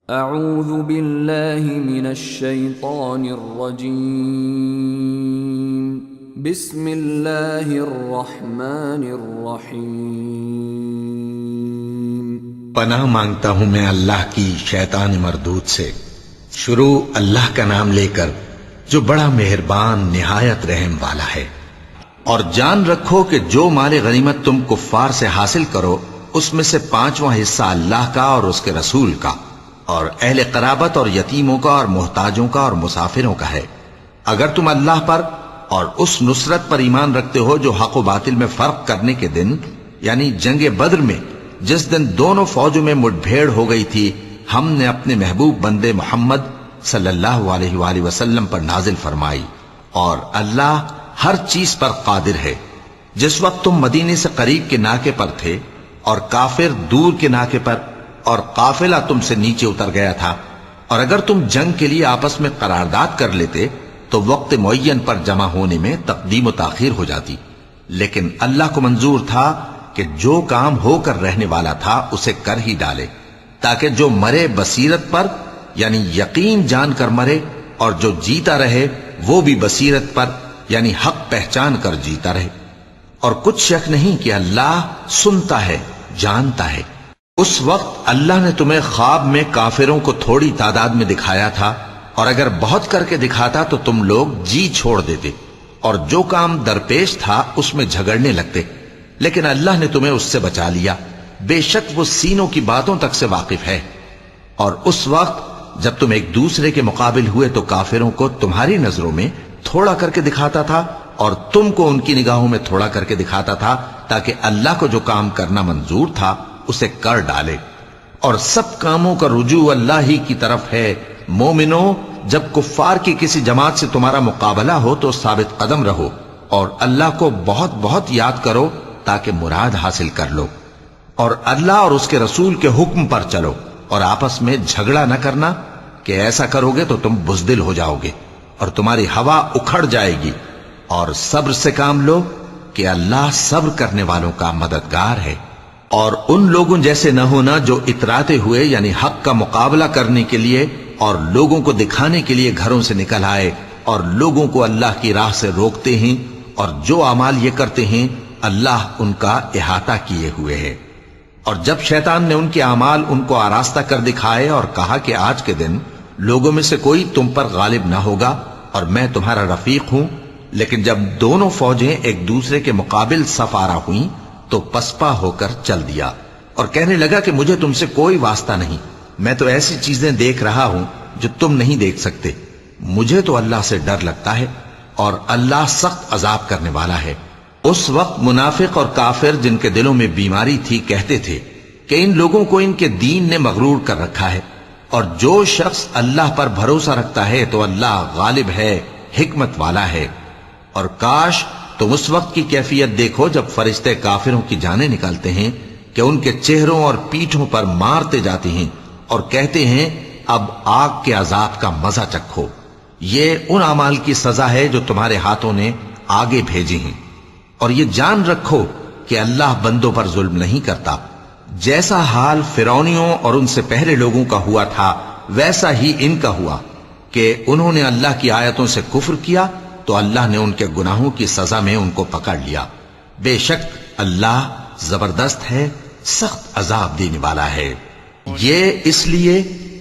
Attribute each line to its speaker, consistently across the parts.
Speaker 1: اعوذ باللہ من الشیطان الرجیم بسم اللہ الرحمن الرحیم۔
Speaker 2: پناہ مانگتا ہوں میں اللہ کی شیطان مردود سے۔ شروع اللہ کا نام لے کر جو بڑا مہربان نہایت رحم والا ہے۔ اور جان رکھو کہ جو مال غنیمت تم کفار سے حاصل کرو اس میں سے 5واں حصہ اللہ کا اور اس کے رسول کا اور اہل قرابت اور یتیموں کا اور محتاجوں کا اور مسافروں کا ہے۔ اگر تم اللہ پر اور اس نصرت پر ایمان رکھتے ہو جو حق و باطل میں فرق کرنے کے دن یعنی جنگ بدر میں جس دن دونوں فوجوں میں مٹ بھیڑ ہو گئی تھی ہم نے اپنے محبوب بندے محمد صلی اللہ علیہ وآلہ وسلم پر نازل فرمائی، اور اللہ ہر چیز پر قادر ہے۔ جس وقت تم مدینے سے قریب کے ناکے پر تھے اور کافر دور کے ناکے پر اور قافلہ تم سے نیچے اتر گیا تھا، اور اگر تم جنگ کے لیے آپس میں قرارداد کر لیتے تو وقت معین پر جمع ہونے میں تقدیم و تاخیر ہو جاتی، لیکن اللہ کو منظور تھا کہ جو کام ہو کر رہنے والا تھا اسے کر ہی ڈالے، تاکہ جو مرے بصیرت پر یعنی یقین جان کر مرے، اور جو جیتا رہے وہ بھی بصیرت پر یعنی حق پہچان کر جیتا رہے۔ اور کچھ شک نہیں کہ اللہ سنتا ہے، جانتا ہے۔ اس وقت اللہ نے تمہیں خواب میں کافروں کو تھوڑی تعداد میں دکھایا تھا، اور اگر بہت کر کے دکھاتا تو تم لوگ جی چھوڑ دیتے اور جو کام درپیش تھا اس میں جھگڑنے لگتے، لیکن اللہ نے تمہیں اس سے بچا لیا، بے شک وہ سینوں کی باتوں تک سے واقف ہے۔ اور اس وقت جب تم ایک دوسرے کے مقابل ہوئے تو کافروں کو تمہاری نظروں میں تھوڑا کر کے دکھاتا تھا اور تم کو ان کی نگاہوں میں تھوڑا کر کے دکھاتا تھا، تاکہ اللہ کو جو کام کرنا منظور تھا اسے کر ڈالے۔ اور سب کاموں کا رجوع اللہ ہی کی طرف ہے۔ مومنو، جب کفار کی کسی جماعت سے تمہارا مقابلہ ہو تو ثابت قدم رہو اور اللہ کو بہت بہت یاد کرو تاکہ مراد حاصل کر لو، اور اللہ اور اس کے رسول کے حکم پر چلو، اور آپس میں جھگڑا نہ کرنا کہ ایسا کرو گے تو تم بزدل ہو جاؤ گے اور تمہاری ہوا اکھڑ جائے گی، اور صبر سے کام لو کہ اللہ صبر کرنے والوں کا مددگار ہے۔ اور ان لوگوں جیسے نہ ہونا جو اتراتے ہوئے یعنی حق کا مقابلہ کرنے کے لیے اور لوگوں کو دکھانے کے لیے گھروں سے نکل آئے اور لوگوں کو اللہ کی راہ سے روکتے ہیں، اور جو اعمال یہ کرتے ہیں اللہ ان کا احاطہ کیے ہوئے ہے۔ اور جب شیطان نے ان کے اعمال ان کو آراستہ کر دکھائے اور کہا کہ آج کے دن لوگوں میں سے کوئی تم پر غالب نہ ہوگا اور میں تمہارا رفیق ہوں، لیکن جب دونوں فوجیں ایک دوسرے کے مقابل صف آرا ہوئیں تو پسپا ہو کر چل دیا اور کہنے لگا کہ مجھے تم سے کوئی واسطہ نہیں، میں تو ایسی چیزیں دیکھ رہا ہوں جو تم نہیں دیکھ سکتے۔ مجھے تو اللہ سے ڈر لگتا ہے اور اللہ سخت عذاب کرنے والا ہے۔ اس وقت منافق اور کافر جن کے دلوں میں بیماری تھی کہتے تھے کہ ان لوگوں کو ان کے دین نے مغرور کر رکھا ہے، اور جو شخص اللہ پر بھروسہ رکھتا ہے تو اللہ غالب ہے، حکمت والا ہے۔ اور کاش تم اس وقت کی کیفیت دیکھو جب فرشتے کافروں کی جانیں نکالتے ہیں کہ ان کے چہروں اور پیٹھوں پر مارتے جاتے ہیں اور کہتے ہیں اب آگ کے عذاب کا مزہ چکھو۔ یہ ان اعمال کی سزا ہے جو تمہارے ہاتھوں نے آگے بھیجے ہیں۔ اور یہ جان رکھو کہ اللہ بندوں پر ظلم نہیں کرتا۔ جیسا حال فرعونیوں اور ان سے پہلے لوگوں کا ہوا تھا ویسا ہی ان کا ہوا کہ انہوں نے اللہ کی آیتوں سے کفر کیا تو اللہ نے ان کے گناہوں کی سزا میں ان کو پکڑ لیا۔ بے شک اللہ زبردست ہے، سخت عذاب دینے والا ہے۔ یہ اس لیے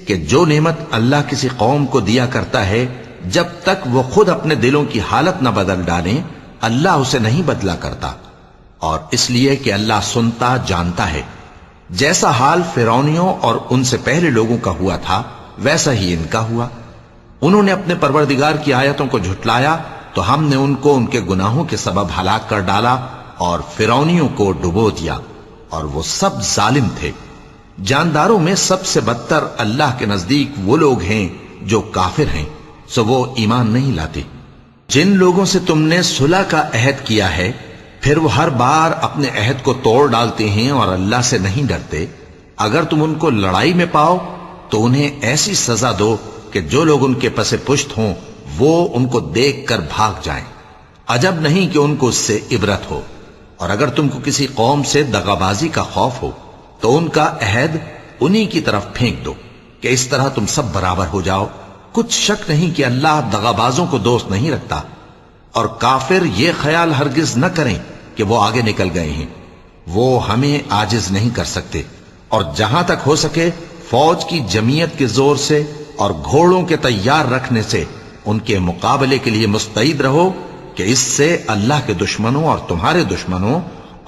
Speaker 2: کہ جو نعمت اللہ کسی قوم کو دیا کرتا ہے جب تک وہ خود اپنے دلوں کی حالت نہ بدل ڈالیں اللہ اسے نہیں بدلا کرتا، اور اس لیے کہ اللہ سنتا جانتا ہے۔ جیسا حال فرعونیوں اور ان سے پہلے لوگوں کا ہوا تھا ویسا ہی ان کا ہوا۔ انہوں نے اپنے پروردگار کی آیتوں کو جھٹلایا تو ہم نے ان کو ان کے گناہوں کے سبب ہلاک کر ڈالا اور فرعونیوں کو ڈبو دیا، اور وہ سب ظالم تھے۔ جانداروں میں سب سے بدتر اللہ کے نزدیک وہ لوگ ہیں جو کافر ہیں، سو وہ ایمان نہیں لاتے۔ جن لوگوں سے تم نے صلح کا عہد کیا ہے پھر وہ ہر بار اپنے عہد کو توڑ ڈالتے ہیں اور اللہ سے نہیں ڈرتے، اگر تم ان کو لڑائی میں پاؤ تو انہیں ایسی سزا دو کہ جو لوگ ان کے پس پشت ہوں وہ ان کو دیکھ کر بھاگ جائیں۔ عجب نہیں کہ ان کو اس سے عبرت ہو۔ اور اگر تم کو کسی قوم سے دغابازی کا خوف ہو تو ان کا عہد انہی کی طرف پھینک دو کہ اس طرح تم سب برابر ہو جاؤ؟ کچھ شک نہیں کہ اللہ دغابازوں کو دوست نہیں رکھتا، اور کافر یہ خیال ہرگز نہ کریں کہ وہ آگے نکل گئے ہیں، وہ ہمیں عاجز نہیں کر سکتے، اور جہاں تک ہو سکے فوج کی جمعیت کے زور سے اور گھوڑوں کے تیار رکھنے سے ان کے مقابلے کے لیے مستعد رہو، کہ اس سے اللہ کے دشمنوں اور تمہارے دشمنوں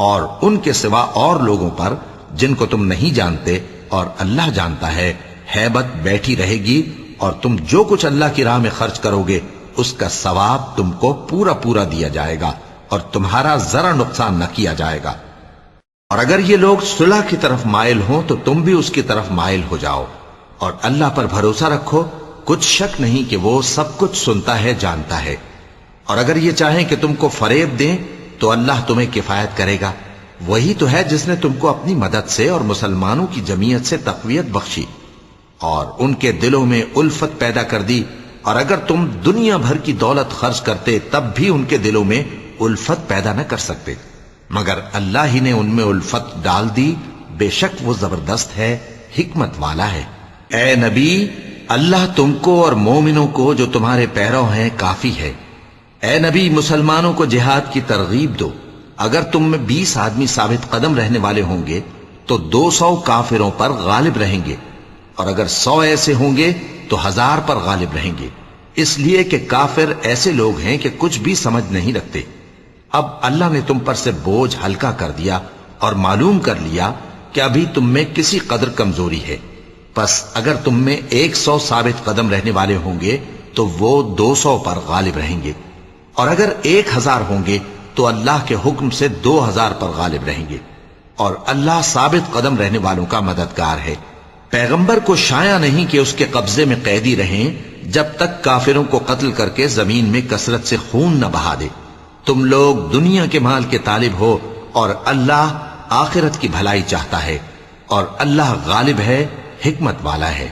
Speaker 2: اور ان کے سوا اور لوگوں پر جن کو تم نہیں جانتے اور اللہ جانتا ہے ہیبت بیٹھی رہے گی، اور تم جو کچھ اللہ کی راہ میں خرچ کرو گے اس کا ثواب تم کو پورا پورا دیا جائے گا، اور تمہارا ذرا نقصان نہ کیا جائے گا۔ اور اگر یہ لوگ صلح کی طرف مائل ہوں تو تم بھی اس کی طرف مائل ہو جاؤ، اور اللہ پر بھروسہ رکھو، کچھ شک نہیں کہ وہ سب کچھ سنتا ہے، جانتا ہے۔ اور اگر یہ چاہیں کہ تم کو فریب دیں تو اللہ تمہیں کفایت کرے گا، وہی تو ہے جس نے تم کو اپنی مدد سے اور مسلمانوں کی جمعیت سے تقویت بخشی اور ان کے دلوں میں الفت پیدا کر دی، اور اگر تم دنیا بھر کی دولت خرچ کرتے تب بھی ان کے دلوں میں الفت پیدا نہ کر سکتے، مگر اللہ ہی نے ان میں الفت ڈال دی، بے شک وہ زبردست ہے، حکمت والا ہے۔ اے نبی، اللہ تم کو اور مومنوں کو جو تمہارے پیرو ہیں کافی ہے۔ اے نبی، مسلمانوں کو جہاد کی ترغیب دو، اگر تم میں 20 آدمی ثابت قدم رہنے والے ہوں گے تو 200 کافروں پر غالب رہیں گے، اور اگر 100 ایسے ہوں گے تو 1000 پر غالب رہیں گے، اس لیے کہ کافر ایسے لوگ ہیں کہ کچھ بھی سمجھ نہیں رکھتے۔ اب اللہ نے تم پر سے بوجھ ہلکا کر دیا اور معلوم کر لیا کہ ابھی تم میں کسی قدر کمزوری ہے، پس اگر تم میں 100 ثابت قدم رہنے والے ہوں گے تو وہ 200 پر غالب رہیں گے، اور اگر 1000 ہوں گے تو اللہ کے حکم سے 2000 پر غالب رہیں گے، اور اللہ ثابت قدم رہنے والوں کا مددگار ہے۔ پیغمبر کو شایع نہیں کہ اس کے قبضے میں قیدی رہیں جب تک کافروں کو قتل کر کے زمین میں کثرت سے خون نہ بہا دے۔ تم لوگ دنیا کے مال کے طالب ہو اور اللہ آخرت کی بھلائی چاہتا ہے، اور اللہ غالب ہے، حکمت والا ہے۔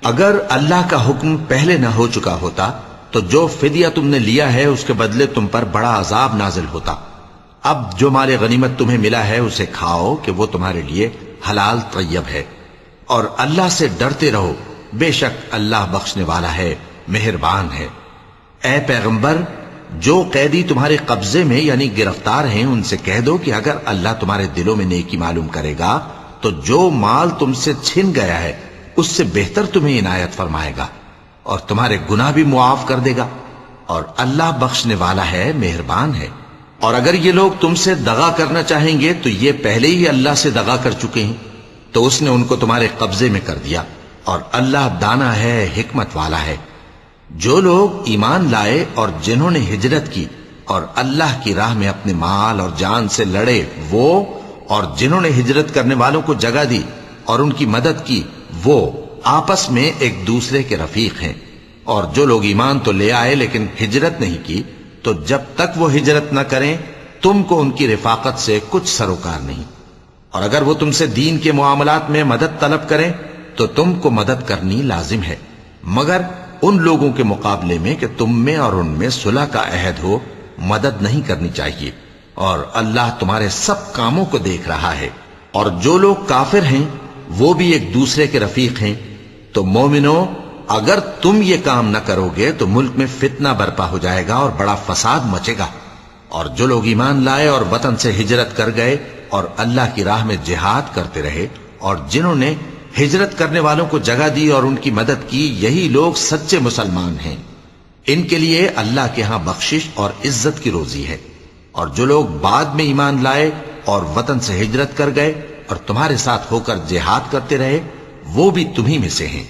Speaker 2: اگر اللہ کا حکم پہلے نہ ہو چکا ہوتا تو جو فدیہ تم نے لیا ہے اس کے بدلے تم پر بڑا عذاب نازل ہوتا۔ اب جو مال غنیمت تمہیں ملا ہے اسے کھاؤ کہ وہ تمہارے لیے حلال طیب ہے، اور اللہ سے ڈرتے رہو، بے شک اللہ بخشنے والا ہے، مہربان ہے۔ اے پیغمبر، جو قیدی تمہارے قبضے میں یعنی گرفتار ہیں ان سے کہہ دو کہ اگر اللہ تمہارے دلوں میں نیکی معلوم کرے گا تو جو مال تم سے چھن گیا ہے اس سے بہتر تمہیں عنایت فرمائے گا، اور تمہارے گناہ بھی معاف کر دے گا، اور اللہ بخشنے والا ہے، مہربان ہے۔ اور اگر یہ لوگ تم سے دغا کرنا چاہیں گے تو یہ پہلے ہی اللہ سے دغا کر چکے ہیں، تو اس نے ان کو تمہارے قبضے میں کر دیا، اور اللہ دانا ہے، حکمت والا ہے۔ جو لوگ ایمان لائے اور جنہوں نے ہجرت کی اور اللہ کی راہ میں اپنے مال اور جان سے لڑے، وہ اور جنہوں نے ہجرت کرنے والوں کو جگہ دی اور ان کی مدد کی، وہ آپس میں ایک دوسرے کے رفیق ہیں۔ اور جو لوگ ایمان تو لے آئے لیکن ہجرت نہیں کی، تو جب تک وہ ہجرت نہ کریں تم کو ان کی رفاقت سے کچھ سروکار نہیں، اور اگر وہ تم سے دین کے معاملات میں مدد طلب کریں تو تم کو مدد کرنی لازم ہے، مگر ان لوگوں کے مقابلے میں کہ تم میں اور ان میں صلح کا عہد ہو مدد نہیں کرنی چاہیے، اور اللہ تمہارے سب کاموں کو دیکھ رہا ہے۔ اور جو لوگ کافر ہیں وہ بھی ایک دوسرے کے رفیق ہیں۔ تو مومنو، اگر تم یہ کام نہ کرو گے تو ملک میں فتنہ برپا ہو جائے گا اور بڑا فساد مچے گا۔ اور جو لوگ ایمان لائے اور وطن سے ہجرت کر گئے اور اللہ کی راہ میں جہاد کرتے رہے، اور جنہوں نے ہجرت کرنے والوں کو جگہ دی اور ان کی مدد کی، یہی لوگ سچے مسلمان ہیں۔ ان کے لیے اللہ کے ہاں بخشش اور عزت کی روزی ہے۔ اور جو لوگ بعد میں ایمان لائے اور وطن سے ہجرت کر گئے اور تمہارے ساتھ ہو کر جہاد کرتے رہے، وہ بھی تمہیں میں سے ہیں۔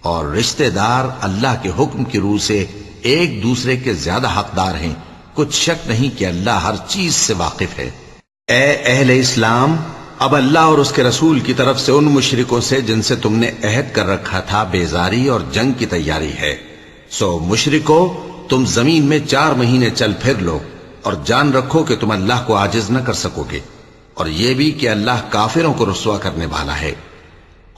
Speaker 2: اور رشتہ دار اللہ کے حکم کی روح سے ایک دوسرے کے زیادہ حقدار ہیں، کچھ شک نہیں کہ اللہ ہر چیز سے واقف ہے۔ اے اہل اسلام، اب اللہ اور اس کے رسول کی طرف سے ان مشرکوں سے جن سے تم نے عہد کر رکھا تھا بیزاری اور جنگ کی تیاری ہے۔ سو مشرکو، تم زمین میں 4 مہینے چل پھر لو، اور جان رکھو کہ تم اللہ کو عاجز نہ کر سکو گے، اور یہ بھی کہ اللہ کافروں کو رسوا کرنے والا ہے۔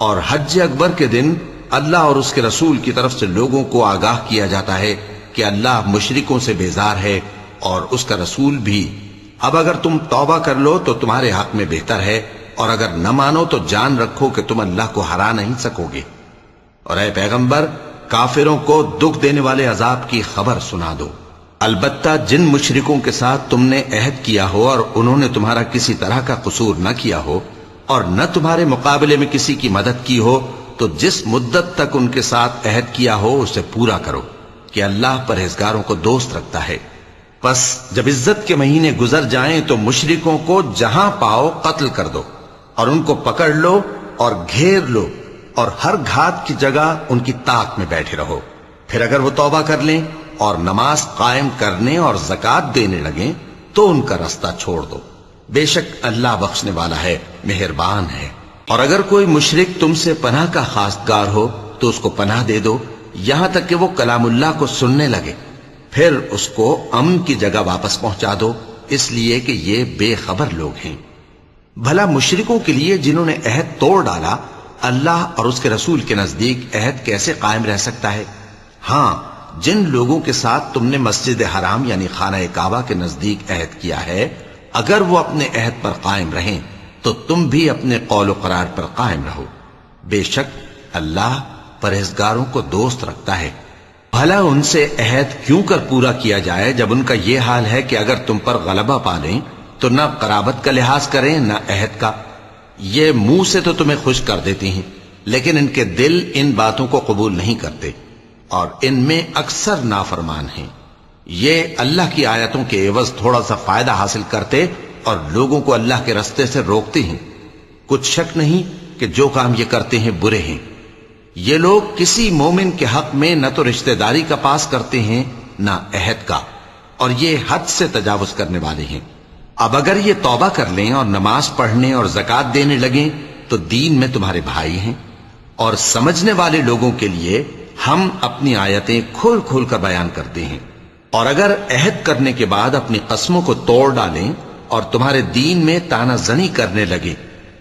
Speaker 2: اور حج اکبر کے دن اللہ اور اس کے رسول کی طرف سے لوگوں کو آگاہ کیا جاتا ہے کہ اللہ مشرکوں سے بیزار ہے اور اس کا رسول بھی۔ اب اگر تم توبہ کر لو تو تمہارے حق میں بہتر ہے، اور اگر نہ مانو تو جان رکھو کہ تم اللہ کو ہرا نہیں سکو گے۔ اور اے پیغمبر کافروں کو دکھ دینے والے عذاب کی خبر سنا دو۔ البتہ جن مشرکوں کے ساتھ تم نے عہد کیا ہو اور انہوں نے تمہارا کسی طرح کا قصور نہ کیا ہو اور نہ تمہارے مقابلے میں کسی کی مدد کی ہو، تو جس مدت تک ان کے ساتھ عہد کیا ہو اسے پورا کرو کہ اللہ پرہیزگاروں کو دوست رکھتا ہے۔ پس جب عزت کے مہینے گزر جائیں تو مشرکوں کو جہاں پاؤ قتل کر دو اور ان کو پکڑ لو اور گھیر لو اور ہر گھات کی جگہ ان کی طاق میں بیٹھے رہو۔ پھر اگر وہ توبہ کر لیں اور نماز قائم کرنے اور زکوٰۃ دینے لگیں تو ان کا رستہ چھوڑ دو، بے شک اللہ بخشنے والا ہے، مہربان ہے۔ اور اگر کوئی مشرک تم سے پناہ کا خواستگار ہو تو اس کو پناہ دے دو یہاں تک کہ وہ کلام اللہ کو سننے لگے، پھر اس کو امن کی جگہ واپس پہنچا دو، اس لیے کہ یہ بے خبر لوگ ہیں۔ بھلا مشرکوں کے لیے جنہوں نے عہد توڑ ڈالا اللہ اور اس کے رسول کے نزدیک عہد کیسے قائم رہ سکتا ہے؟ ہاں، جن لوگوں کے ساتھ تم نے مسجد حرام یعنی خانہ کعبہ کے نزدیک عہد کیا ہے، اگر وہ اپنے عہد پر قائم رہیں تو تم بھی اپنے قول و قرار پر قائم رہو، بے شک اللہ پرہیزگاروں کو دوست رکھتا ہے۔ بھلا ان سے عہد کیوں کر پورا کیا جائے جب ان کا یہ حال ہے کہ اگر تم پر غلبہ پا لیں تو نہ قرابت کا لحاظ کریں نہ عہد کا۔ یہ منہ سے تو تمہیں خوش کر دیتی ہیں لیکن ان کے دل ان باتوں کو قبول نہیں کرتے اور ان میں اکثر نافرمان ہیں۔ یہ اللہ کی آیتوں کے عوض تھوڑا سا فائدہ حاصل کرتے اور لوگوں کو اللہ کے رستے سے روکتے ہیں۔ کچھ شک نہیں کہ جو کام یہ کرتے ہیں برے ہیں۔ یہ لوگ کسی مومن کے حق میں نہ تو رشتہ داری کا پاس کرتے ہیں نہ عہد کا، اور یہ حد سے تجاوز کرنے والے ہیں۔ اب اگر یہ توبہ کر لیں اور نماز پڑھنے اور زکوٰۃ دینے لگیں تو دین میں تمہارے بھائی ہیں، اور سمجھنے والے لوگوں کے لیے ہم اپنی آیتیں کھول کھول کر بیان کرتے ہیں۔ اور اگر عہد کرنے کے بعد اپنی قسموں کو توڑ ڈالیں اور تمہارے دین میں تانا زنی کرنے لگے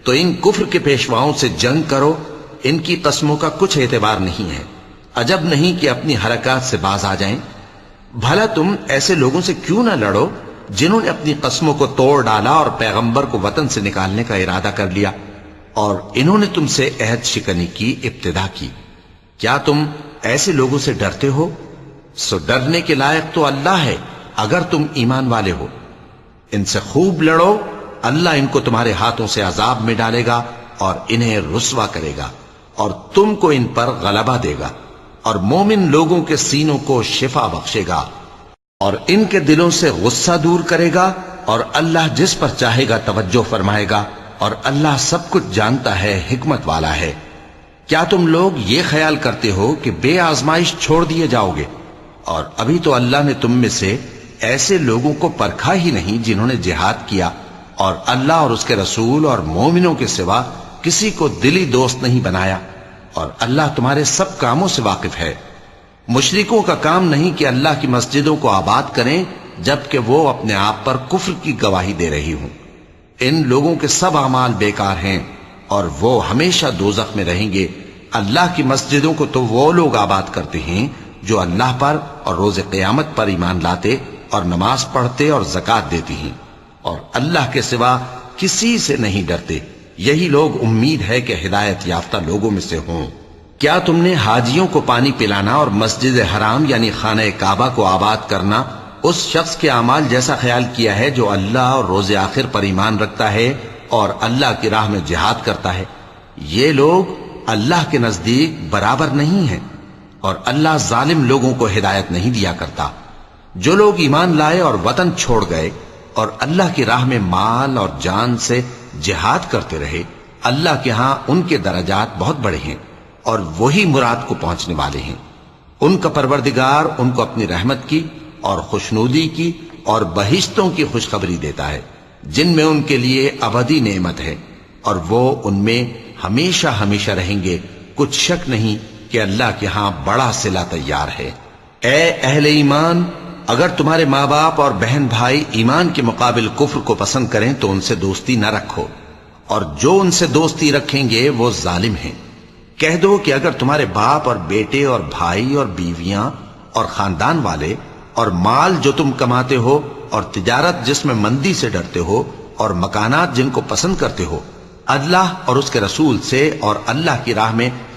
Speaker 2: تو ان کفر کے پیشواؤں سے جنگ کرو، ان کی قسموں کا کچھ اعتبار نہیں ہے، عجب نہیں کہ اپنی حرکات سے باز آ جائیں۔ بھلا تم ایسے لوگوں سے کیوں نہ لڑو جنہوں نے اپنی قسموں کو توڑ ڈالا اور پیغمبر کو وطن سے نکالنے کا ارادہ کر لیا اور انہوں نے تم سے عہد شکنی کی ابتدا کی۔ کیا تم ایسے لوگوں سے ڈرتے ہو؟ سو ڈرنے کے لائق تو اللہ ہے اگر تم ایمان والے ہو۔ ان سے خوب لڑو، اللہ ان کو تمہارے ہاتھوں سے عذاب میں ڈالے گا اور انہیں رسوا کرے گا اور تم کو ان پر غلبہ دے گا، اور مومن لوگوں کے سینوں کو شفا بخشے گا اور ان کے دلوں سے غصہ دور کرے گا، اور اللہ جس پر چاہے گا توجہ فرمائے گا، اور اللہ سب کچھ جانتا ہے، حکمت والا ہے۔ کیا تم لوگ یہ خیال کرتے ہو کہ بے آزمائش چھوڑ دیے جاؤ گے؟ اور ابھی تو اللہ نے تم میں سے ایسے لوگوں کو پرکھا ہی نہیں جنہوں نے جہاد کیا، اور اللہ اور اس کے رسول اور مومنوں کے سوا کسی کو دلی دوست نہیں بنایا، اور اللہ تمہارے سب کاموں سے واقف ہے۔ مشرکوں کا کام نہیں کہ اللہ کی مسجدوں کو آباد کریں جبکہ وہ اپنے آپ پر کفر کی گواہی دے رہی ہوں۔ ان لوگوں کے سب اعمال بیکار ہیں اور وہ ہمیشہ دوزخ میں رہیں گے۔ اللہ کی مسجدوں کو تو وہ لوگ آباد کرتے ہیں جو اللہ پر اور روز قیامت پر ایمان لاتے اور نماز پڑھتے اور زکوٰۃ دیتی ہیں، اور اللہ کے سوا کسی سے نہیں ڈرتے۔ یہی لوگ امید ہے کہ ہدایت یافتہ لوگوں میں سے ہوں۔ کیا تم نے حاجیوں کو پانی پلانا اور مسجد حرام یعنی خانہ کعبہ کو آباد کرنا اس شخص کے اعمال جیسا خیال کیا ہے جو اللہ اور روز آخر پر ایمان رکھتا ہے اور اللہ کی راہ میں جہاد کرتا ہے؟ یہ لوگ اللہ کے نزدیک برابر نہیں ہیں، اور اللہ ظالم لوگوں کو ہدایت نہیں دیا کرتا۔ جو لوگ ایمان لائے اور وطن چھوڑ گئے اور اللہ کی راہ میں مال اور جان سے جہاد کرتے رہے، اللہ کے ہاں ان کے درجات بہت بڑے ہیں اور وہی مراد کو پہنچنے والے ہیں۔ ان کا پروردگار ان کو اپنی رحمت کی اور خوشنودی کی اور بہشتوں کی خوشخبری دیتا ہے جن میں ان کے لیے ابدی نعمت ہے، اور وہ ان میں ہمیشہ ہمیشہ رہیں گے۔ کچھ شک نہیں کہ اللہ کے ہاں بڑا صلہ تیار ہے۔ اے اہل ایمان، اگر تمہارے ماں باپ اور بہن بھائی ایمان کے مقابل کفر کو پسند کریں تو ان سے دوستی نہ رکھو، اور جو ان سے دوستی رکھیں گے وہ ظالم ہیں۔ کہہ دو کہ اگر تمہارے باپ اور بیٹے اور بھائی اور بیویاں اور خاندان والے اور مال جو تم کماتے ہو اور تجارت جس میں مندی سے ڈرتے ہو اور مکانات جن کو پسند کرتے ہو اللہ اور اس کے رسول سے اور اللہ کی راہ میں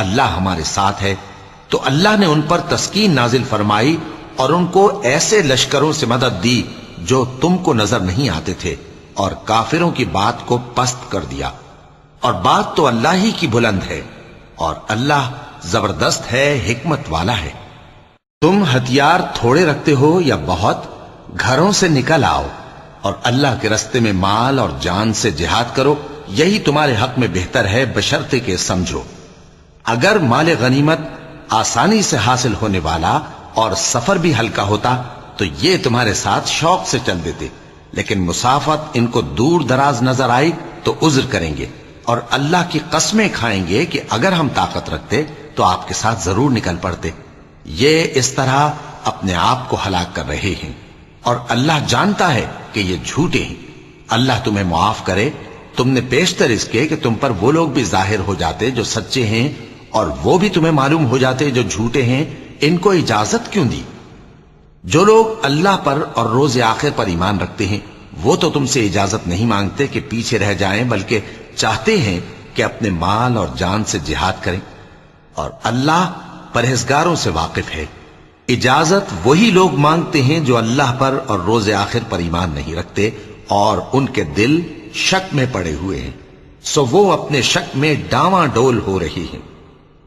Speaker 2: اللہ ہمارے ساتھ ہے، تو اللہ نے ان پر تسکین نازل فرمائی اور ان کو ایسے لشکروں سے مدد دی جو تم کو نظر نہیں آتے تھے، اور کافروں کی بات کو پست کر دیا۔ اور بات تو اللہ ہی کی بلند ہے، اور اللہ زبردست ہے، حکمت والا ہے۔ تم ہتھیار تھوڑے رکھتے ہو یا بہت، گھروں سے نکل آؤ اور اللہ کے رستے میں مال اور جان سے جہاد کرو، یہی تمہارے حق میں بہتر ہے، بشرطے کہ سمجھو۔ اگر مال غنیمت آسانی سے حاصل ہونے والا اور سفر بھی ہلکا ہوتا تو یہ تمہارے ساتھ شوق سے چل دیتے، لیکن مسافت ان کو دور دراز نظر آئی تو عذر کریں گے، اور اللہ کی قسمیں کھائیں گے کہ اگر ہم طاقت رکھتے تو آپ کے ساتھ ضرور نکل پڑتے۔ یہ اس طرح اپنے آپ کو ہلاک کر رہے ہیں، اور اللہ جانتا ہے کہ یہ جھوٹے ہیں۔ اللہ تمہیں معاف کرے، تم نے پیشتر اس کے کہ تم پر وہ لوگ بھی ظاہر ہو جاتے جو سچے ہیں، اور وہ بھی تمہیں معلوم ہو جاتے جو جھوٹے ہیں۔ ان کو اجازت کیوں دی؟ جو لوگ اللہ پر اور روز آخر پر ایمان رکھتے ہیں وہ تو تم سے اجازت نہیں مانگتے کہ پیچھے رہ جائیں، بلکہ چاہتے ہیں کہ اپنے مال اور جان سے جہاد کریں، اور اللہ پرہیزگاروں سے واقف ہے۔ اجازت وہی لوگ مانگتے ہیں جو اللہ پر اور روز آخر پر ایمان نہیں رکھتے اور ان کے دل شک میں پڑے ہوئے ہیں، سو وہ اپنے شک میں ڈاواں ڈول ہو رہی ہیں۔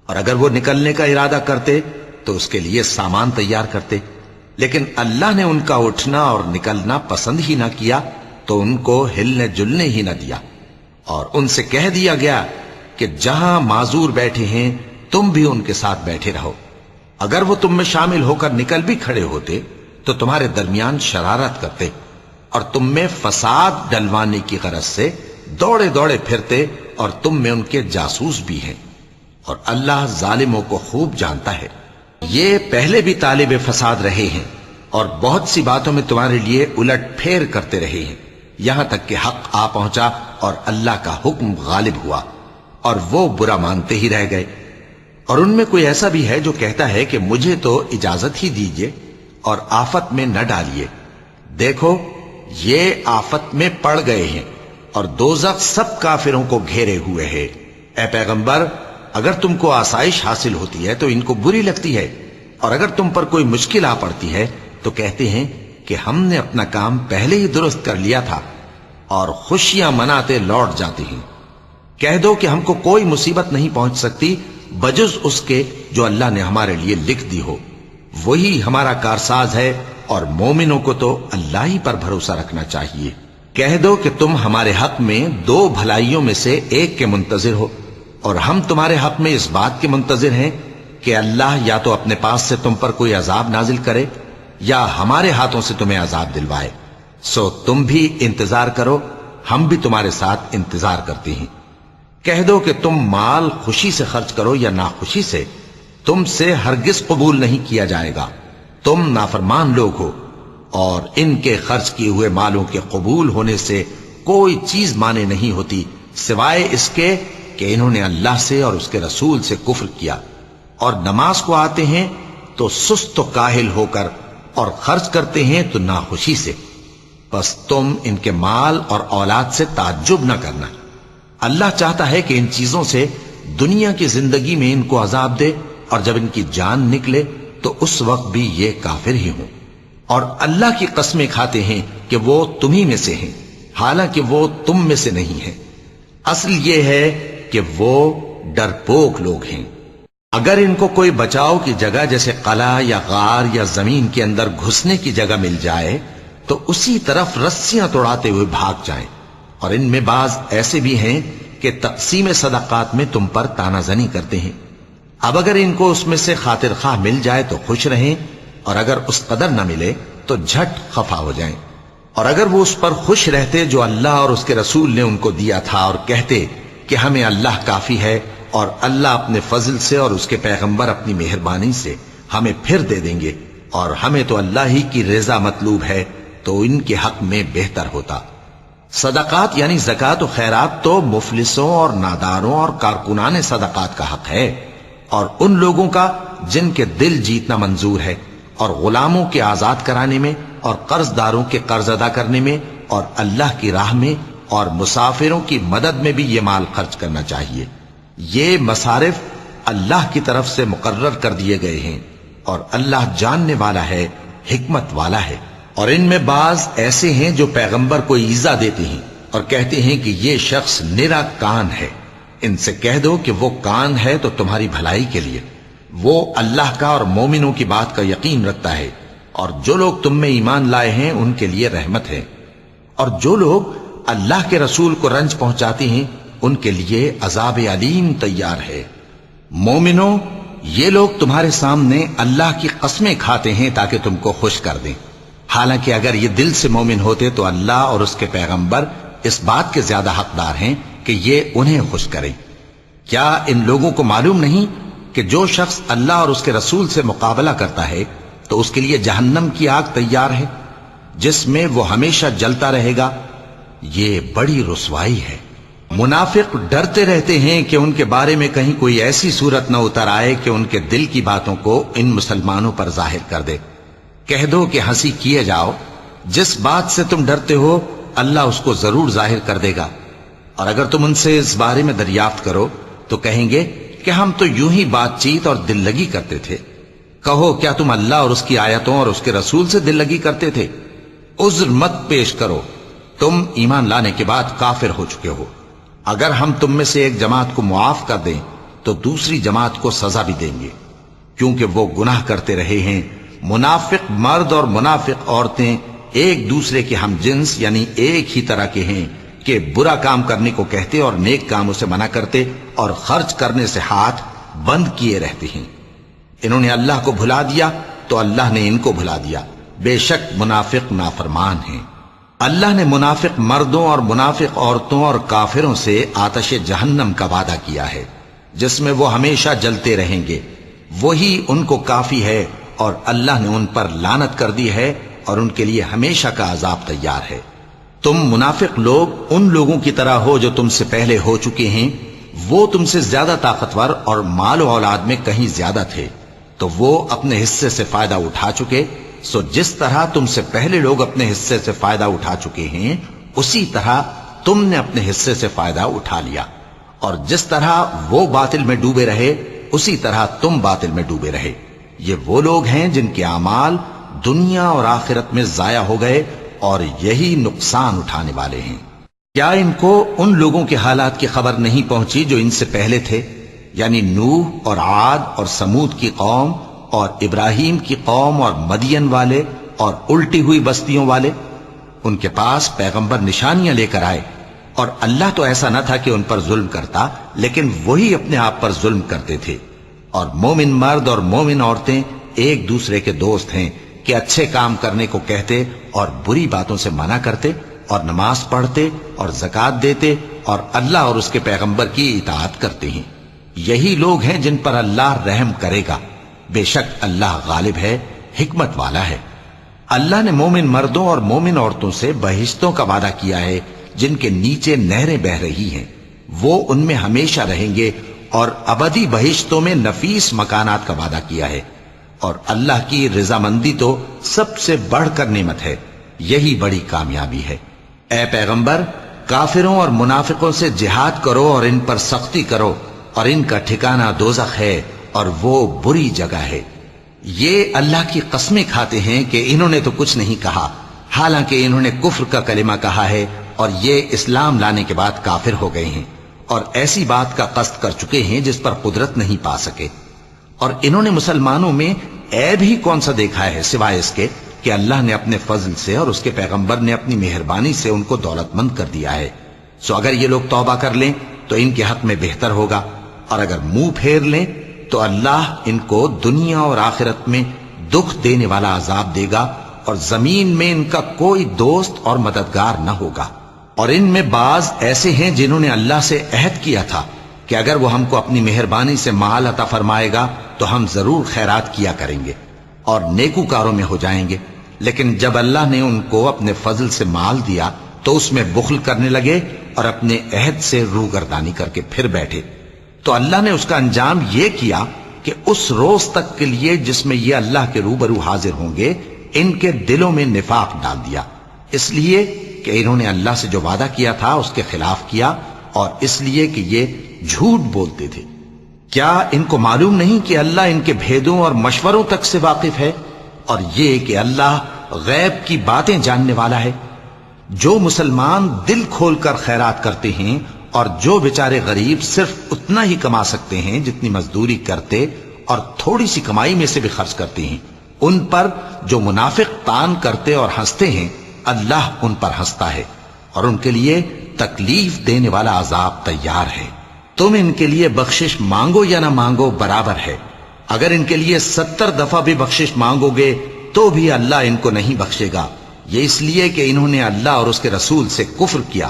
Speaker 2: اور اگر وہ نکلنے کا ارادہ کرتے تو اس کے لیے سامان تیار کرتے، لیکن اللہ نے ان کا اٹھنا اور نکلنا پسند ہی نہ کیا تو ان کو ہلنے جلنے ہی نہ دیا، اور ان سے کہہ دیا گیا کہ جہاں معذور بیٹھے ہیں تم بھی ان کے ساتھ بیٹھے رہو۔ اگر وہ تم میں شامل ہو کر نکل بھی کھڑے ہوتے تو تمہارے درمیان شرارت کرتے اور تم میں فساد ڈلوانے کی غرض سے دوڑے دوڑے پھرتے، اور تم میں ان کے جاسوس بھی ہیں، اور اللہ ظالموں کو خوب جانتا ہے۔ یہ پہلے بھی طالب فساد رہے ہیں اور بہت سی باتوں میں تمہارے لیے الٹ پھیر کرتے رہے ہیں، یہاں تک کہ حق آ پہنچا اور اللہ کا حکم غالب ہوا، اور وہ برا مانتے ہی رہ گئے۔ اور ان میں کوئی ایسا بھی ہے جو کہتا ہے کہ مجھے تو اجازت ہی دیجئے اور آفت میں نہ ڈالیے۔ دیکھو یہ آفت میں پڑ گئے ہیں، اور دوزخ سب کافروں کو گھیرے ہوئے ہے۔ اے پیغمبر، اگر تم کو آسائش حاصل ہوتی ہے تو ان کو بری لگتی ہے، اور اگر تم پر کوئی مشکل آ پڑتی ہے تو کہتے ہیں کہ ہم نے اپنا کام پہلے ہی درست کر لیا تھا، اور خوشیاں مناتے لوٹ جاتے ہیں۔ کہہ دو کہ ہم کو کوئی مصیبت نہیں پہنچ سکتی بجز اس کے جو اللہ نے ہمارے لیے لکھ دی ہو، وہی ہمارا کارساز ہے، اور مومنوں کو تو اللہ ہی پر بھروسہ رکھنا چاہیے۔ کہہ دو کہ تم ہمارے حق میں دو بھلائیوں میں سے ایک کے منتظر ہو، اور ہم تمہارے حق میں اس بات کے منتظر ہیں کہ اللہ یا تو اپنے پاس سے تم پر کوئی عذاب نازل کرے یا ہمارے ہاتھوں سے تمہیں عذاب دلوائے، سو تم بھی انتظار کرو، ہم بھی تمہارے ساتھ انتظار کرتے ہیں۔ کہہ دو کہ تم مال خوشی سے خرچ کرو یا ناخوشی سے، تم سے ہرگز قبول نہیں کیا جائے گا، تم نافرمان لوگ ہو، اور ان کے خرچ کیے ہوئے مالوں کے قبول ہونے سے کوئی چیز مانے نہیں ہوتی سوائے اس کے کہ انہوں نے اللہ سے اور اس کے رسول سے کفر کیا، اور نماز کو آتے ہیں تو سست و کاہل ہو کر، اور خرچ کرتے ہیں تو ناخوشی سے۔ بس تم ان کے مال اور اولاد سے تعجب نہ کرنا، اللہ چاہتا ہے کہ ان چیزوں سے دنیا کی زندگی میں ان کو عذاب دے، اور جب ان کی جان نکلے تو اس وقت بھی یہ کافر ہی ہوں، اور اللہ کی قسمیں کھاتے ہیں کہ وہ تمہیں میں سے ہیں، حالانکہ وہ تم میں سے نہیں ہیں۔ اصل یہ ہے کہ وہ ڈرپوک لوگ ہیں۔ اگر ان کو کوئی بچاؤ کی جگہ جیسے قلعہ یا غار یا زمین کے اندر گھسنے کی جگہ مل جائے تو اسی طرف رسیاں توڑاتے ہوئے بھاگ جائیں، اور ان میں بعض ایسے بھی ہیں کہ تقسیم صدقات میں تم پر تانا زنی کرتے ہیں۔ اب اگر ان کو اس میں سے خاطر خواہ مل جائے تو خوش رہیں، اور اگر اس قدر نہ ملے تو جھٹ خفا ہو جائیں۔ اور اگر وہ اس پر خوش رہتے جو اللہ اور اس کے رسول نے ان کو دیا تھا، اور کہتے کہ ہمیں اللہ کافی ہے، اور اللہ اپنے فضل سے اور اس کے پیغمبر اپنی مہربانی سے ہمیں پھر دے دیں گے، اور ہمیں تو اللہ ہی کی رضا مطلوب ہے، تو ان کے حق میں بہتر ہوتا۔ صدقات یعنی زکوٰۃ و خیرات تو مفلسوں اور ناداروں اور کارکنان صدقات کا حق ہے، اور ان لوگوں کا جن کے دل جیتنا منظور ہے، اور غلاموں کے آزاد کرانے میں، اور قرض داروں کے قرض ادا کرنے میں، اور اللہ کی راہ میں، اور مسافروں کی مدد میں بھی یہ مال خرچ کرنا چاہیے۔ یہ مصارف اللہ کی طرف سے مقرر کر دیے گئے ہیں، اور اللہ جاننے والا ہے، حکمت والا ہے۔ اور ان میں بعض ایسے ہیں جو پیغمبر کو ایذا دیتے ہیں اور کہتے ہیں کہ یہ شخص نرا کان ہے۔ ان سے کہہ دو کہ وہ کان ہے تو تمہاری بھلائی کے لیے، وہ اللہ کا اور مومنوں کی بات کا یقین رکھتا ہے، اور جو لوگ تم میں ایمان لائے ہیں ان کے لیے رحمت ہے، اور جو لوگ اللہ کے رسول کو رنج پہنچاتے ہیں ان کے لیے عذاب علیم تیار ہے۔ مومنوں، یہ لوگ تمہارے سامنے اللہ کی قسمیں کھاتے ہیں تاکہ تم کو خوش کر دیں، حالانکہ اگر یہ دل سے مومن ہوتے تو اللہ اور اس کے پیغمبر اس بات کے زیادہ حقدار ہیں کہ یہ انہیں خوش کریں۔ کیا ان لوگوں کو معلوم نہیں کہ جو شخص اللہ اور اس کے رسول سے مقابلہ کرتا ہے تو اس کے لیے جہنم کی آگ تیار ہے جس میں وہ ہمیشہ جلتا رہے گا؟ یہ بڑی رسوائی ہے۔ منافق ڈرتے رہتے ہیں کہ ان کے بارے میں کہیں کوئی ایسی صورت نہ اتر آئے کہ ان کے دل کی باتوں کو ان مسلمانوں پر ظاہر کر دے۔ کہہ دو کہ ہنسی کیے جاؤ، جس بات سے تم ڈرتے ہو اللہ اس کو ضرور ظاہر کر دے گا، اور اگر تم ان سے اس بارے میں دریافت کرو تو کہیں گے کہ ہم تو یوں ہی بات چیت اور دل لگی کرتے تھے۔ کہو کیا تم اللہ اور اس کی آیتوں اور اس کے رسول سے دل لگی کرتے تھے؟ عذر مت پیش کرو، تم ایمان لانے کے بعد کافر ہو چکے ہو۔ اگر ہم تم میں سے ایک جماعت کو معاف کر دیں تو دوسری جماعت کو سزا بھی دیں گے، کیونکہ وہ گناہ کرتے رہے ہیں۔ منافق مرد اور منافق عورتیں ایک دوسرے کے ہم جنس یعنی ایک ہی طرح کے ہیں کہ برا کام کرنے کو کہتے اور نیک کاموں سے منع کرتے اور خرچ کرنے سے ہاتھ بند کیے رہتے ہیں۔ انہوں نے اللہ کو بھلا دیا تو اللہ نے ان کو بھلا دیا، بے شک منافق نافرمان ہیں۔ اللہ نے منافق مردوں اور منافق عورتوں اور کافروں سے آتش جہنم کا وعدہ کیا ہے جس میں وہ ہمیشہ جلتے رہیں گے، وہی ان کو کافی ہے، اور اللہ نے ان پر لعنت کر دی ہے اور ان کے لیے ہمیشہ کا عذاب تیار ہے۔ تم منافق لوگ ان لوگوں کی طرح ہو جو تم سے پہلے ہو چکے ہیں، وہ تم سے زیادہ طاقتور اور مال و اولاد میں کہیں زیادہ تھے، تو وہ اپنے حصے سے فائدہ اٹھا چکے، سو جس طرح تم سے پہلے لوگ اپنے حصے سے فائدہ اٹھا چکے ہیں اسی طرح تم نے اپنے حصے سے فائدہ اٹھا لیا، اور جس طرح وہ باطل میں ڈوبے رہے اسی طرح تم باطل میں ڈوبے رہے۔ یہ وہ لوگ ہیں جن کے اعمال دنیا اور آخرت میں ضائع ہو گئے اور یہی نقصان اٹھانے والے ہیں۔ کیا ان کو ان لوگوں کے حالات کی خبر نہیں پہنچی جو ان سے پہلے تھے، یعنی نوح اور عاد اور سمود کی قوم اور ابراہیم کی قوم اور مدین والے اور الٹی ہوئی بستیوں والے؟ ان کے پاس پیغمبر نشانیاں لے کر آئے، اور اللہ تو ایسا نہ تھا کہ ان پر ظلم کرتا، لیکن وہی اپنے آپ پر ظلم کرتے تھے۔ اور مومن مرد اور مومن عورتیں ایک دوسرے کے دوست ہیں کہ اچھے کام کرنے کو کہتے اور بری باتوں سے منع کرتے، اور نماز پڑھتے اور زکوٰۃ دیتے اور اللہ اور اس کے پیغمبر کی اطاعت کرتے ہیں۔ یہی لوگ ہیں جن پر اللہ رحم کرے گا، بے شک اللہ غالب ہے، حکمت والا ہے۔ اللہ نے مومن مردوں اور مومن عورتوں سے بہشتوں کا وعدہ کیا ہے جن کے نیچے نہریں بہ رہی ہیں، وہ ان میں ہمیشہ رہیں گے، اور ابدی بہشتوں میں نفیس مکانات کا وعدہ کیا ہے۔ اور اللہ کی رضامندی تو سب سے بڑھ کر نعمت ہے، یہی بڑی کامیابی ہے۔ اے پیغمبر، کافروں اور منافقوں سے جہاد کرو اور ان پر سختی کرو، اور ان کا ٹھکانہ دوزخ ہے اور وہ بری جگہ ہے۔ یہ اللہ کی قسمیں کھاتے ہیں کہ انہوں نے تو کچھ نہیں کہا، حالانکہ انہوں نے کفر کا کلمہ کہا ہے اور یہ اسلام لانے کے بعد کافر ہو گئے ہیں، اور ایسی بات کا قصد کر چکے ہیں جس پر قدرت نہیں پا سکے۔ اور انہوں نے مسلمانوں میں عیب ہی کون سا دیکھا ہے سوائے اس کے کہ اللہ نے اپنے فضل سے اور اس کے پیغمبر نے اپنی مہربانی سے ان کو دولت مند کر دیا ہے۔ سو اگر یہ لوگ توبہ کر لیں تو ان کے حق میں بہتر ہوگا، اور اگر منہ پھیر لیں تو اللہ ان کو دنیا اور آخرت میں دکھ دینے والا عذاب دے گا، اور زمین میں ان کا کوئی دوست اور مددگار نہ ہوگا۔ اور ان میں بعض ایسے ہیں جنہوں نے اللہ سے عہد کیا تھا کہ اگر وہ ہم کو اپنی مہربانی سے مال عطا فرمائے گا تو ہم ضرور خیرات کیا کریں گے اور نیکوکاروں میں ہو جائیں گے، لیکن جب اللہ نے ان کو اپنے فضل سے مال دیا تو اس میں بخل کرنے لگے اور اپنے عہد سے روگردانی کر کے پھر بیٹھے۔ تو اللہ نے اس کا انجام یہ کیا کہ اس روز تک کے لیے جس میں یہ اللہ کے روبرو حاضر ہوں گے ان کے دلوں میں نفاق ڈال دیا، اس لیے کہ انہوں نے اللہ سے جو وعدہ کیا تھا اس کے خلاف کیا، اور اس لیے کہ یہ جھوٹ بولتے تھے۔ کیا ان کو معلوم نہیں کہ اللہ ان کے بھیدوں اور مشوروں تک سے واقف ہے، اور یہ کہ اللہ غیب کی باتیں جاننے والا ہے؟ جو مسلمان دل کھول کر خیرات کرتے ہیں اور جو بیچارے غریب صرف اتنا ہی کما سکتے ہیں جتنی مزدوری کرتے اور تھوڑی سی کمائی میں سے بھی خرچ کرتے ہیں، ان پر جو منافق تان کرتے اور ہنستے ہیں، اللہ ان پر ہنستا ہے اور ان کے لیے تکلیف دینے والا عذاب تیار ہے۔ تم ان کے لیے بخشش مانگو یا نہ مانگو برابر ہے، اگر ان کے لیے 70 دفعہ بھی بخشش مانگو گے تو بھی اللہ ان کو نہیں بخشے گا، یہ اس لیے کہ انہوں نے اللہ اور اس کے رسول سے کفر کیا،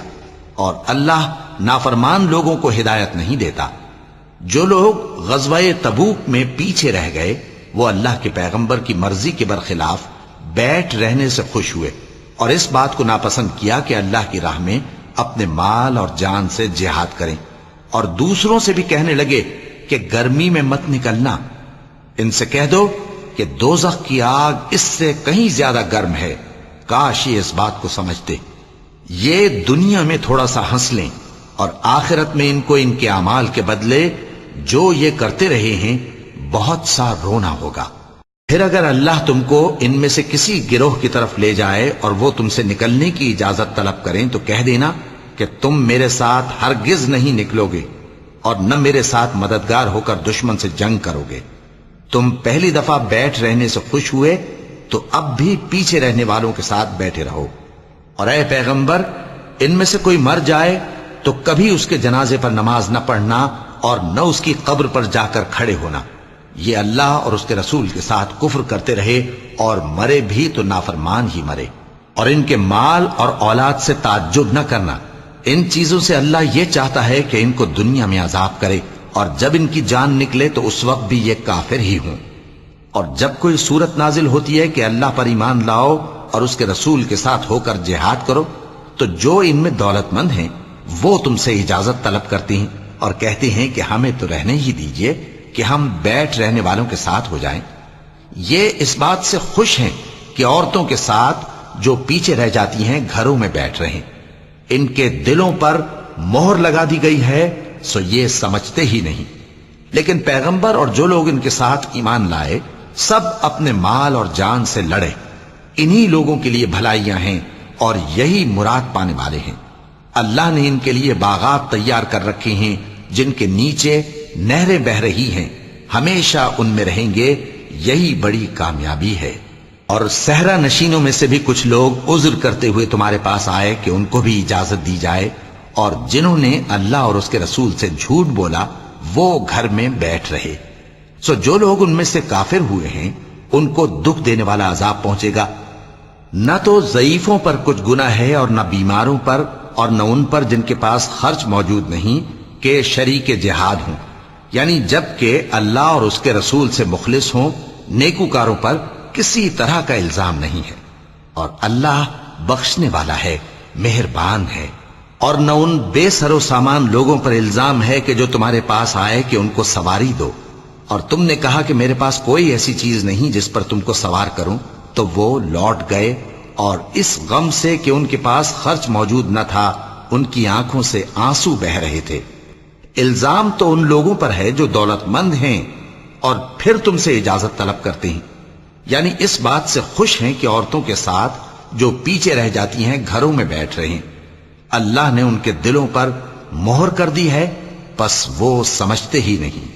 Speaker 2: اور اللہ نافرمان لوگوں کو ہدایت نہیں دیتا۔ جو لوگ غزوہ تبوک میں پیچھے رہ گئے وہ اللہ کے پیغمبر کی مرضی کے برخلاف بیٹھ رہنے سے خوش ہوئے اور اس بات کو ناپسند کیا کہ اللہ کی راہ میں اپنے مال اور جان سے جہاد کریں، اور دوسروں سے بھی کہنے لگے کہ گرمی میں مت نکلنا۔ ان سے کہہ دو کہ دوزخ کی آگ اس سے کہیں زیادہ گرم ہے، کاش یہ اس بات کو سمجھتے۔ یہ دنیا میں تھوڑا سا ہنس لیں اور آخرت میں ان کو ان کے اعمال کے بدلے جو یہ کرتے رہے ہیں بہت سا رونا ہوگا۔ پھر اگر اللہ تم کو ان میں سے کسی گروہ کی طرف لے جائے اور وہ تم سے نکلنے کی اجازت طلب کریں تو کہہ دینا کہ تم میرے ساتھ ہرگز نہیں نکلو گے اور نہ میرے ساتھ مددگار ہو کر دشمن سے جنگ کرو گے۔ تم پہلی دفعہ بیٹھ رہنے سے خوش ہوئے تو اب بھی پیچھے رہنے والوں کے ساتھ بیٹھے رہو، اور اے پیغمبر ان میں سے کوئی مر جائے تو کبھی اس کے جنازے پر نماز نہ پڑھنا اور نہ اس کی قبر پر جا کر کھڑے ہونا۔ یہ اللہ اور اس کے رسول کے ساتھ کفر کرتے رہے اور مرے بھی تو نافرمان ہی مرے۔ اور ان کے مال اور اولاد سے تعجب نہ کرنا، ان چیزوں سے اللہ یہ چاہتا ہے کہ ان کو دنیا میں عذاب کرے، اور جب ان کی جان نکلے تو اس وقت بھی یہ کافر ہی ہوں۔ اور جب کوئی صورت نازل ہوتی ہے کہ اللہ پر ایمان لاؤ اور اس کے رسول کے ساتھ ہو کر جہاد کرو، تو جو ان میں دولت مند ہیں وہ تم سے اجازت طلب کرتی ہیں اور کہتے ہیں کہ ہمیں تو رہنے ہی دیجئے کہ ہم بیٹھ رہنے والوں کے ساتھ ہو جائیں۔ یہ اس بات سے خوش ہیں کہ عورتوں کے ساتھ جو پیچھے رہ جاتی ہیں گھروں میں بیٹھ رہیں، ان کے دلوں پر مہر لگا دی گئی ہے سو یہ سمجھتے ہی نہیں۔ لیکن پیغمبر اور جو لوگ ان کے ساتھ ایمان لائے سب اپنے مال اور جان سے لڑے، انہی لوگوں کے لیے بھلائیاں ہیں اور یہی مراد پانے والے ہیں۔ اللہ نے ان کے لیے باغات تیار کر رکھے ہیں جن کے نیچے نہریں بہ رہی ہیں، ہمیشہ ان میں رہیں گے، یہی بڑی کامیابی ہے۔ اور صحرا نشینوں میں سے بھی کچھ لوگ عذر کرتے ہوئے تمہارے پاس آئے کہ ان کو بھی اجازت دی جائے، اور جنہوں نے اللہ اور اس کے رسول سے جھوٹ بولا وہ گھر میں بیٹھ رہے۔ سو جو لوگ ان میں سے کافر ہوئے ہیں ان کو دکھ دینے والا عذاب پہنچے گا۔ نہ تو ضعیفوں پر کچھ گناہ ہے اور نہ بیماروں پر اور نہ ان پر جن کے پاس خرچ موجود نہیں کہ شریک جہاد ہوں، یعنی جب کہ اللہ اور اس کے رسول سے مخلص ہوں، نیکوکاروں پر کسی طرح کا الزام نہیں ہے، اور اللہ بخشنے والا ہے، مہربان ہے۔ اور نہ ان بے سر و سامان لوگوں پر الزام ہے کہ جو تمہارے پاس آئے کہ ان کو سواری دو، اور تم نے کہا کہ میرے پاس کوئی ایسی چیز نہیں جس پر تم کو سوار کروں، تو وہ لوٹ گئے، اور اس غم سے کہ ان کے پاس خرچ موجود نہ تھا ان کی آنکھوں سے آنسو بہ رہے تھے۔ الزام تو ان لوگوں پر ہے جو دولت مند ہیں اور پھر تم سے اجازت طلب کرتے ہیں، یعنی اس بات سے خوش ہیں کہ عورتوں کے ساتھ جو پیچھے رہ جاتی ہیں گھروں میں بیٹھ رہے ہیں۔ اللہ نے ان کے دلوں پر مہر کر دی ہے، پس وہ سمجھتے ہی نہیں۔